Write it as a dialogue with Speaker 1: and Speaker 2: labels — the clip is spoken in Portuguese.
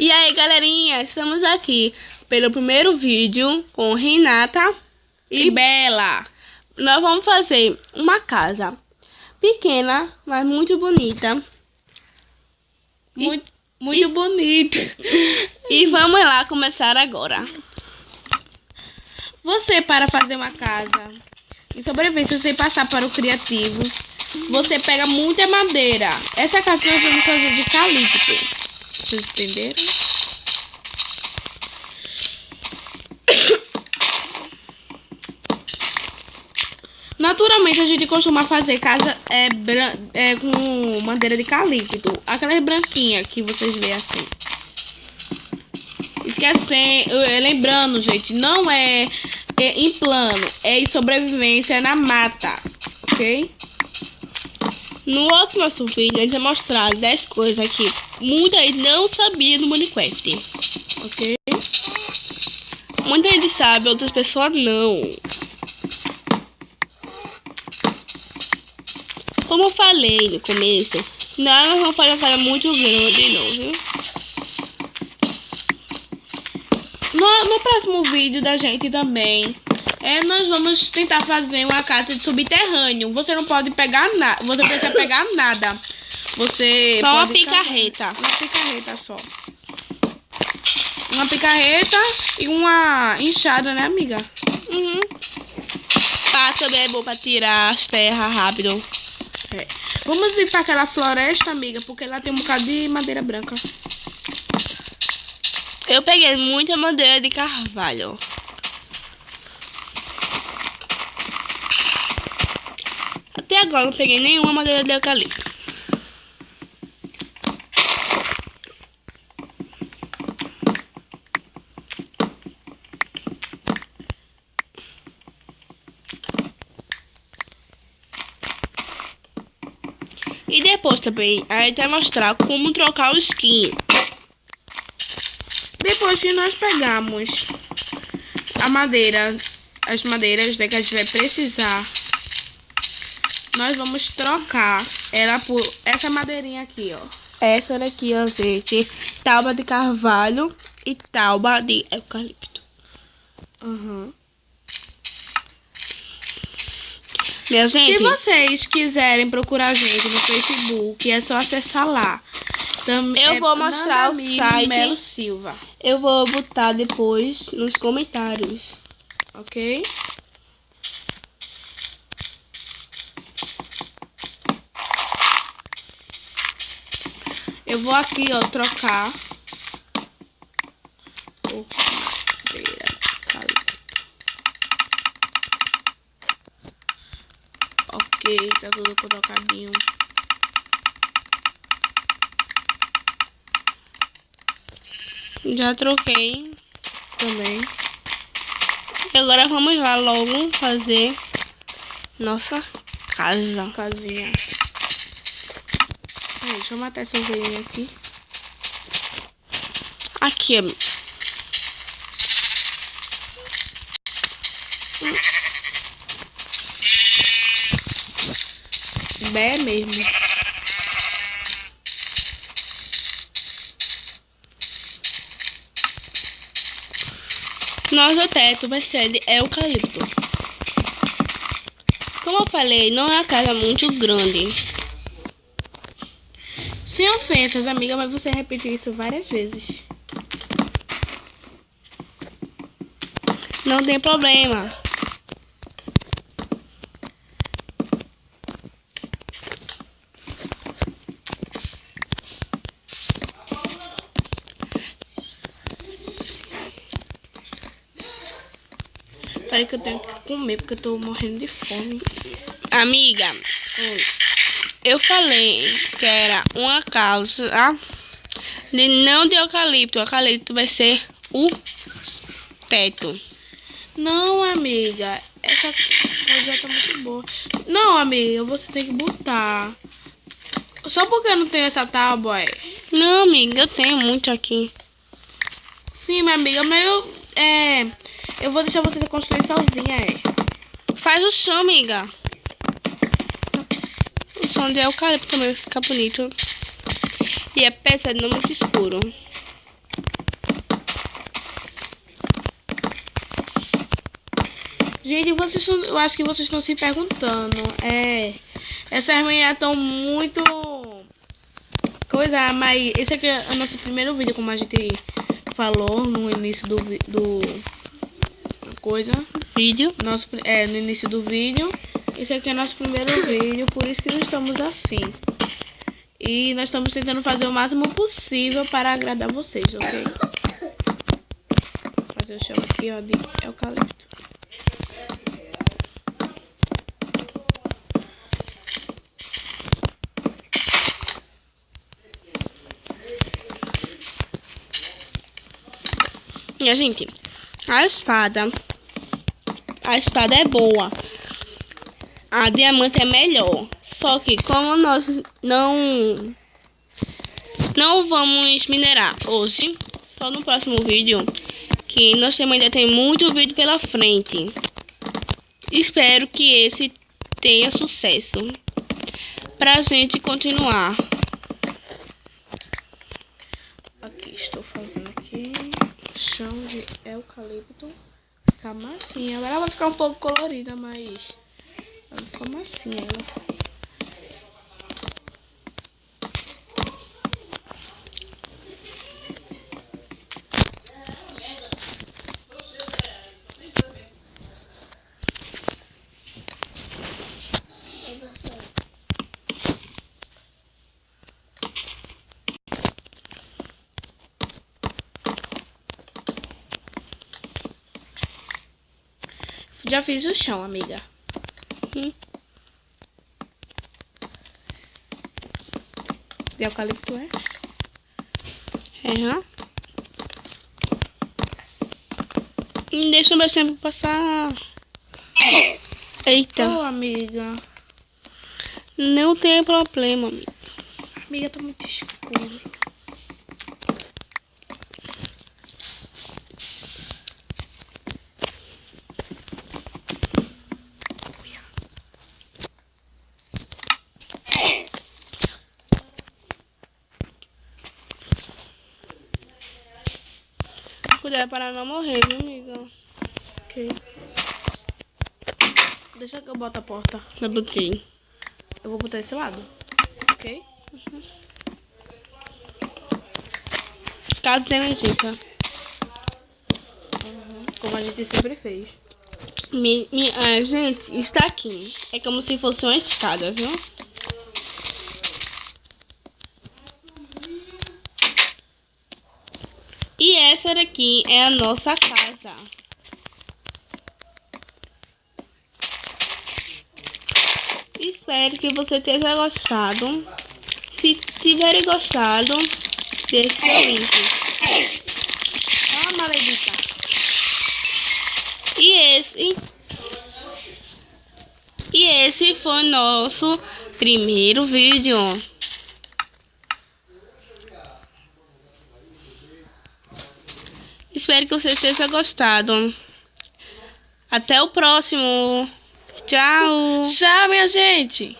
Speaker 1: E aí, galerinha, estamos aqui pelo primeiro vídeo com Renata
Speaker 2: e Bela.
Speaker 1: Nós vamos fazer uma casa pequena, mas muito bonita.
Speaker 2: Muito bonita.
Speaker 1: E vamos lá começar agora.
Speaker 2: Você, para fazer uma casa em sobrevivência, sem passar para o criativo, você pega muita madeira. Essa casa nós vamos fazer de eucalipto. Vocês entenderam? Naturalmente, a gente costuma fazer casa com madeira de eucalipto. Aquelas branquinhas que vocês veem assim. Esquecendo, lembrando, gente, não é em plano, é em sobrevivência na mata, ok?
Speaker 1: No outro nosso vídeo, a gente vai mostrar 10 coisas que muita gente não sabia do Minecraft, ok? Muita gente sabe, outras pessoas não. Como eu falei no começo, nós vamos fazer uma casa muito grande, não, viu?
Speaker 2: No próximo vídeo da gente também, nós vamos tentar fazer uma casa de subterrâneo. Você não pode pegar nada, você precisa pegar nada. Você
Speaker 1: só uma
Speaker 2: pode
Speaker 1: picarreta.
Speaker 2: Uma picarreta só. Uma picarreta e uma enxada, né, amiga?
Speaker 1: Uhum. Pá também é bom pra tirar as terras rápido.
Speaker 2: Vamos ir para aquela floresta, amiga, porque lá tem um bocado de madeira branca.
Speaker 1: Eu peguei muita madeira de carvalho. Até agora não peguei nenhuma madeira de eucalipto. E depois também a gente vai mostrar como trocar o skin.
Speaker 2: Depois que nós pegamos a madeira, as madeiras, né, que a gente vai precisar, nós vamos trocar ela por essa madeirinha aqui, ó.
Speaker 1: Essa daqui, ó, gente, tauba de carvalho e tauba de eucalipto.
Speaker 2: Uhum.
Speaker 1: Minha gente,
Speaker 2: se vocês quiserem procurar a gente no Facebook, é só acessar lá.
Speaker 1: Eu vou mostrar o site.
Speaker 2: Melo Silva.
Speaker 1: Eu vou botar depois nos comentários,
Speaker 2: ok? Eu vou aqui, ó, trocar por madeira eucalipto. Ok, tá tudo trocadinho.
Speaker 1: Já troquei
Speaker 2: Também.
Speaker 1: e agora vamos lá logo fazer nossa casa.
Speaker 2: Casinha. Aí, deixa eu matar essa ovelhinha aqui.
Speaker 1: Aqui, amigo.
Speaker 2: Bé mesmo.
Speaker 1: Nosso teto vai ser de eucalipto. Como eu falei, não é uma casa muito grande.
Speaker 2: Sem ofensas, amiga, mas você repetiu isso várias vezes.
Speaker 1: Não tem problema.
Speaker 2: Peraí que eu tenho que comer, porque eu tô morrendo de fome.
Speaker 1: Amiga, eu falei que era uma casa não de eucalipto. O eucalipto vai ser o teto.
Speaker 2: Não, amiga. Essa coisa tá muito boa. Não, amiga, você tem que botar. Só porque eu não tenho essa tábua,
Speaker 1: Não, amiga, eu tenho muito aqui.
Speaker 2: Sim, minha amiga, mas eu vou deixar você construir sozinha,
Speaker 1: Faz o som, amiga. O som de eucalipto também fica bonito. E é pesado, não muito escuro.
Speaker 2: Gente, eu acho que vocês estão se perguntando. Essas manhãs estão muito coisa, mas esse aqui é o nosso primeiro vídeo, como a gente falou no início do vídeo. No início do vídeo. Esse aqui é nosso primeiro vídeo, por isso que nós estamos assim. E nós estamos tentando fazer o máximo possível para agradar vocês, ok? Vou fazer o chão aqui, ó, de eucalipto.
Speaker 1: Minha gente, a espada é boa. A diamante é melhor. Só que como nós não vamos minerar hoje, só no próximo vídeo, que nós ainda tem muito vídeo pela frente. Espero que esse tenha sucesso pra gente continuar.
Speaker 2: Aqui, estou fazendo aqui chão de eucalipto. Ficar massinha. Agora ela vai ficar um pouco colorida, mas vai ficar massinha ela. Já fiz o chão, amiga. De eucalipto é?
Speaker 1: Deixa o meu tempo passar. Eita.
Speaker 2: Ô, amiga.
Speaker 1: Não tem problema, amiga.
Speaker 2: Amiga, tá muito escuro.
Speaker 1: Cuidado para não morrer, viu, amiga?
Speaker 2: Ok. Deixa que eu boto a porta.
Speaker 1: Já botei.
Speaker 2: Eu vou botar esse lado. Ok?
Speaker 1: Caso tenha emergência.
Speaker 2: Como a gente sempre fez.
Speaker 1: Gente, está aqui. É como se fosse uma escada, viu? E essa daqui é a nossa casa. Espero que você tenha gostado. Se tiver gostado, deixe seu link.
Speaker 2: Ah, maledita.
Speaker 1: E esse foi nosso primeiro vídeo. Espero que vocês tenham gostado. Até o próximo. Tchau.
Speaker 2: Tchau, minha gente.